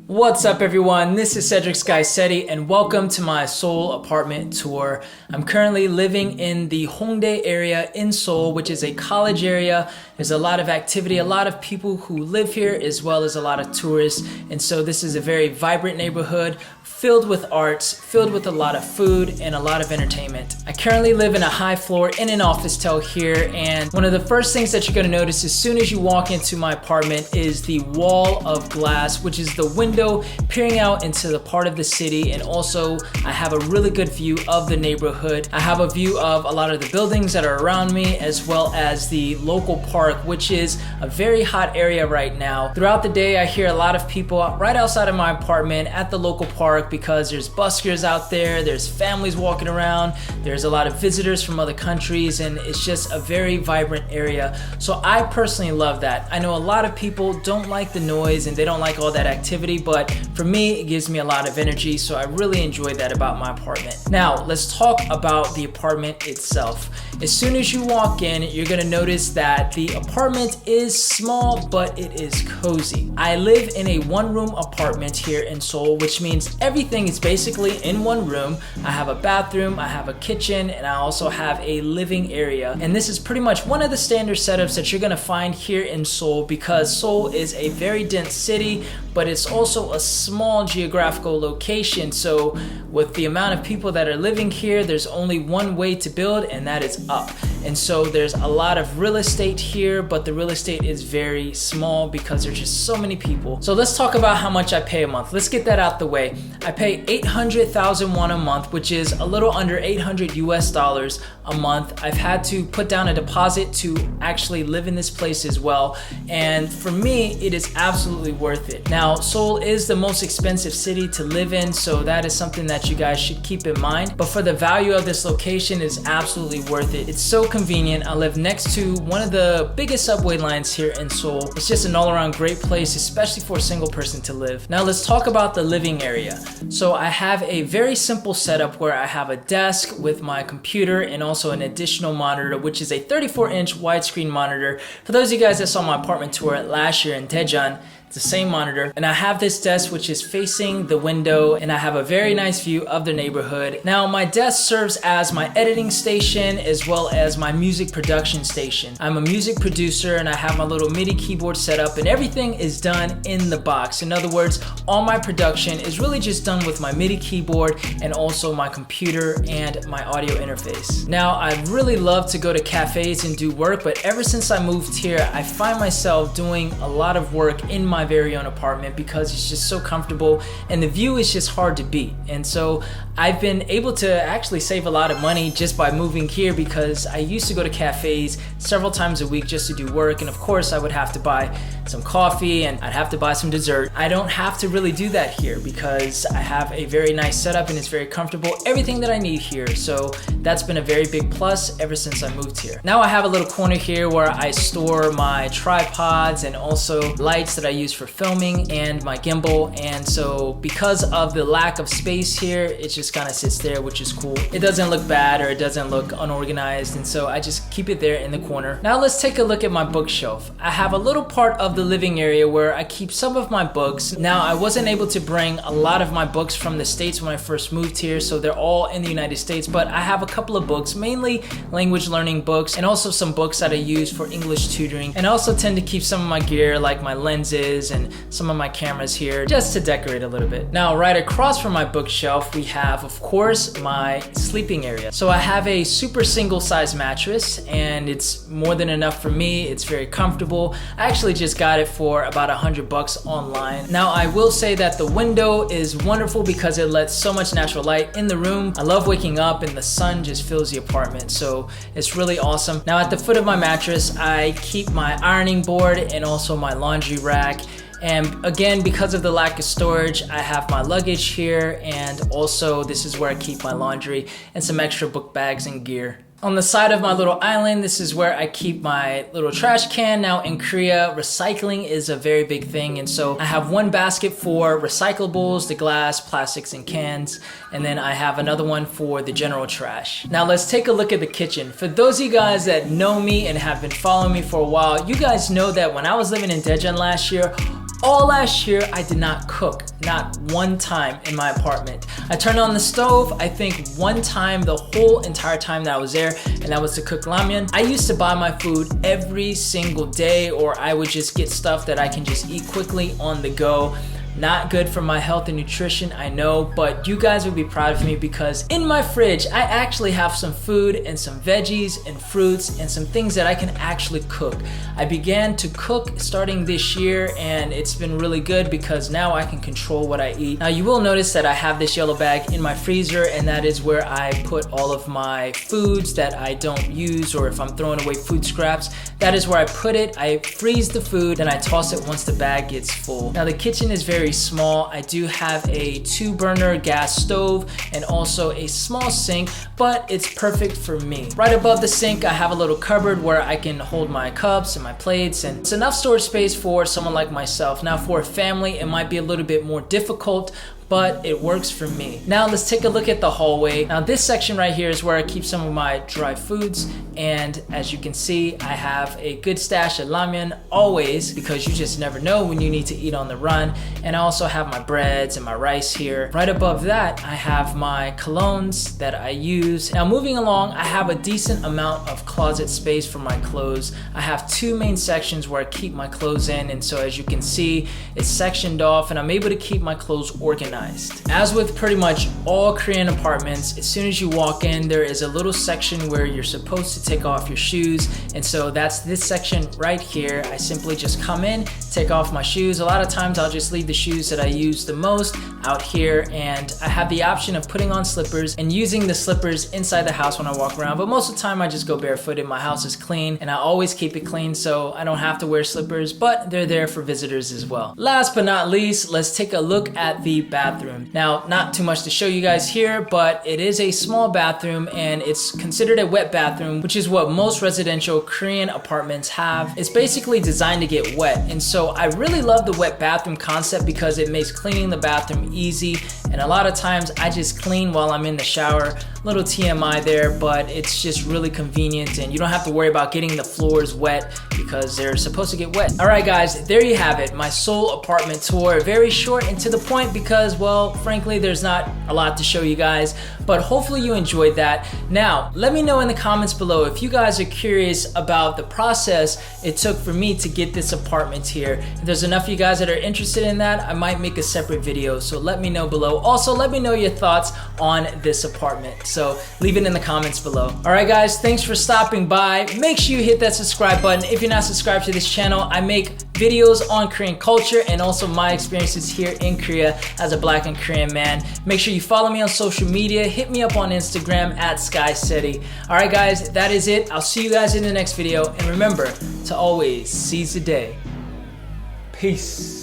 What's up everyone, this is skycedi and welcome to my Seoul apartment tour. I'm currently living in the Hongdae area in Seoul, which is a college area. There's a lot of activity, a lot of people who live here as well as a lot of tourists, and so this is a very vibrant neighborhood filled with arts, filled with a lot of food and a lot of entertainment. I currently live in a high floor in an officetel here, and one of the first things that you're going to notice as soon as you walk into my apartment is the wall of glass, which is the window peering out into the part of the city, and also I have a really good view of the neighborhood. I have a view of a lot of the buildings that are around me as well as the local park, which is a very hot area right now. Throughout the day I hear a lot of people right outside of my apartment at the local park because there's buskers out there, there's families walking around, there's a lot of visitors from other countries, and it's just a very vibrant area. So I personally love that. I know a lot of people don't like the noise and they don't like all that activity, but for me it gives me a lot of energy, so I really enjoy that about my apartment. Now let's talk about the apartment itself. As soon as you walk in, you're gonna notice that the apartment is small, but it is cozy. I live in a one-room apartment here in Seoul, which means everything is basically in one room. I have a bathroom, I have a kitchen, and I also have a living area. And this is pretty much one of the standard setups that you're gonna find here in Seoul, because Seoul is a very dense city, but it's also a small geographical location. So with the amount of people that are living here, there's only one way to build, and that is up. And so there's a lot of real estate here, but the real estate is very small because there's just so many people. So let's talk about how much I pay a month. Let's get that out the way. I pay 800,000 won a month, which is a little under $800 US a month. I've had to put down a deposit to actually live in this place as well. And for me, it is absolutely worth it. Now, Seoul is the most expensive city to live in, so that is something that you guys should keep in mind. But for the value of this location, it's absolutely worth it. It's so convenient. I live next to one of the biggest subway lines here in Seoul. It's just an all-around great place, especially for a single person to live. Now let's talk about the living area. So I have a very simple setup where I have a desk with my computer and also an additional monitor, which is a 34-inch widescreen monitor. For those of you guys that saw my apartment tour last year in Daejeon, the same monitor, and I have this desk which is facing the window, and I have a very nice view of the neighborhood. Now my desk serves as my editing station as well as my music production station. I'm a music producer and I have my little MIDI keyboard set up, and everything is done in the box. In other words, all my production is really just done with my MIDI keyboard and also my computer and my audio interface. Now I really love to go to cafes and do work, but ever since I moved here, I find myself doing a lot of work in my very own apartment because it's just so comfortable and the view is just hard to beat. And so I've been able to actually save a lot of money just by moving here, because I used to go to cafes several times a week just to do work, and of course I would have to buy some coffee and I'd have to buy some dessert. I don't have to really do that here because I have a very nice setup and it's very comfortable, everything that I need here. So that's been a very big plus ever since I moved here. Now I have a little corner here where I store my tripods and also lights that I use for filming and my gimbal, and so because of the lack of space here, it just kind of sits there, which is cool. It doesn't look bad or it doesn't look unorganized, and so I just keep it there in the corner. Now let's take a look at my bookshelf. I have a little part of the living area where I keep some of my books. Now I wasn't able to bring a lot of my books from the States when I first moved here, so they're all in the United States, but I have a couple of books, mainly language learning books, and also some books that I use for English tutoring. And I also tend to keep some of my gear like my lenses and some of my cameras here just to decorate a little bit. Now right across from my bookshelf we have, of course, my sleeping area. So I have a super single size mattress and it's more than enough for me. It's very comfortable. I actually just got got it for about $100 online. Now I will say that the window is wonderful because it lets so much natural light in the room. I love waking up and the sun just fills the apartment, so it's really awesome. Now at the foot of my mattress, I keep my ironing board and also my laundry rack. And again, because of the lack of storage, I have my luggage here, and also this is where I keep my laundry and some extra book bags and gear. On the side of my little island, this is where I keep my little trash can. Now in Korea, recycling is a very big thing, and so I have one basket for recyclables, the glass, plastics, and cans, and then I have another one for the general trash. Now let's take a look at the kitchen. For those of you guys that know me and have been following me for a while, you guys know that when I was living in Daejeon last year, all last year, I did not cook, not one time in my apartment. I turned on the stove, I think one time the whole entire time that I was there, and that was to cook ramen. I used to buy my food every single day, or I would just get stuff that I can just eat quickly on the go. Not good for my health and nutrition, I know, but you guys would be proud of me because in my fridge, I actually have some food and some veggies and fruits and some things that I can actually cook. I began to cook starting this year, and it's been really good because now I can control what I eat. Now you will notice that I have this yellow bag in my freezer, and that is where I put all of my foods that I don't use, or if I'm throwing away food scraps, that is where I put it. I freeze the food, then I toss it once the bag gets full. Now the kitchen is very small. I do have a 2-burner gas stove and also a small sink, but it's perfect for me. Right above the sink, I have a little cupboard where I can hold my cups and my plates, and it's enough storage space for someone like myself. Now for a family, it might be a little bit more difficult, but it works for me. Now let's take a look at the hallway. Now this section right here is where I keep some of my dry foods, and as you can see, I have a good stash of ramen always, because you just never know when you need to eat on the run. And I also have my breads and my rice here. Right above that, I have my colognes that I use. Now moving along, I have a decent amount of closet space for my clothes. I have 2 main sections where I keep my clothes in, and so as you can see, it's sectioned off, and I'm able to keep my clothes organized. As with pretty much all Korean apartments, as soon as you walk in, there is a little section where you're supposed to take off your shoes, and so that's this section right here. I simply just come in, take off my shoes. A lot of times I'll just leave the shoes that I use the most out here, and I have the option of putting on slippers and using the slippers inside the house when I walk around, but most of the time I just go barefooted. My house is clean, and I always keep it clean, so I don't have to wear slippers, but they're there for visitors as well. Last but not least, let's take a look at the bathroom. Now, not too much to show you guys here, but it is a small bathroom, and it's considered a wet bathroom, which is what most residential Korean apartments have. It's basically designed to get wet, and so I really love the wet bathroom concept because it makes cleaning the bathroom easy, and a lot of times I just clean while I'm in the shower. Little TMI there, but it's just really convenient, and you don't have to worry about getting the floors wet because they're supposed to get wet. All right guys, there you have it, my Seoul apartment tour. Very short and to the point because, well, frankly, there's not a lot to show you guys, but hopefully you enjoyed that. Now, let me know in the comments below if you guys are curious about the process it took for me to get this apartment here. If there's enough of you guys that are interested in that, I might make a separate video, so let me know below. Also, let me know your thoughts on this apartment. So leave it in the comments below. All right guys, thanks for stopping by. Make sure you hit that subscribe button if you're not subscribed to this channel. I make videos on Korean culture and also my experiences here in Korea as a Black and Korean man. Make sure you follow me on social media. Hit me up on Instagram at skycedi. All right guys, that is it. I'll see you guys in the next video, and remember to always seize the day. Peace.